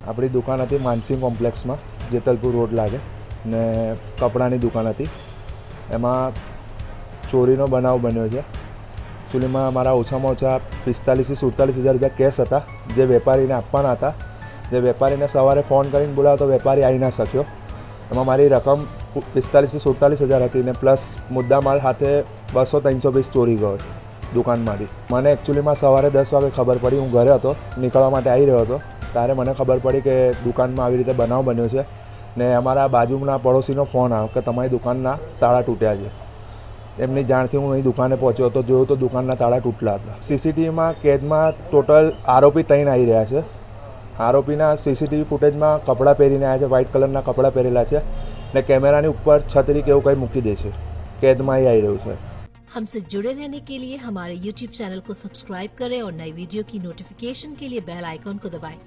આપણી દુકાન હતી માનસિંહ કોમ્પ્લેક્સમાં, જેતલપુર રોડ લાગે, ને કપડાની દુકાન હતી. એમાં ચોરીનો બનાવ બન્યો છે. એકચ્યુઅલીમાં મારા ઓછામાં ઓછા 45,000 થી 47,000 રૂપિયા કેશ હતા, જે વેપારીને આપવાના હતા. જે વેપારીને સવારે ફોન કરીને બોલાવ્યો તો વેપારી આવી ના શક્યો. એમાં મારી રકમ 45,000 થી 47,000 હતી, ને પ્લસ મુદ્દામાલ સાથે 200-300 પીસ ચોરી ગયો દુકાનમાંથી. મને એકચ્યુઅલીમાં સવારે 10 વાગે ખબર પડી. હું ઘરે હતો, નીકળવા માટે આવી રહ્યો હતો, ત્યારે મને ખબર પડી કે દુકાનમાં આવી રીતે બનાવ બન્યો છે. ને અમારા બાજુના પડોશીનો ફોન આવ્યો કે તમારી દુકાનના તાળા તૂટ્યા છે. એમની જાણથી હું અહીં દુકાને પહોંચ્યો હતો, જોયું તો દુકાનના તાળા તૂટેલા હતા. સીસીટીવીમાં કેદમાં ટોટલ આરોપી 3 આવી રહ્યા છે. આરોપીના સીસીટીવી ફૂટેજમાં કપડાં પહેરીને આવ્યા છે, વ્હાઇટ કલરના કપડાં પહેરેલા છે, ને કેમેરાની ઉપર છત્રી કે એવું કંઈ મૂકી દે છે. કેદમાં આવી રહ્યું છે. हमसे जुड़े रहने के लिए हमारे YouTube चैनल को सब्सक्राइब करें और नई वीडियो की नोटिफिकेशन के लिए बेल आइकॉन को दबाएं।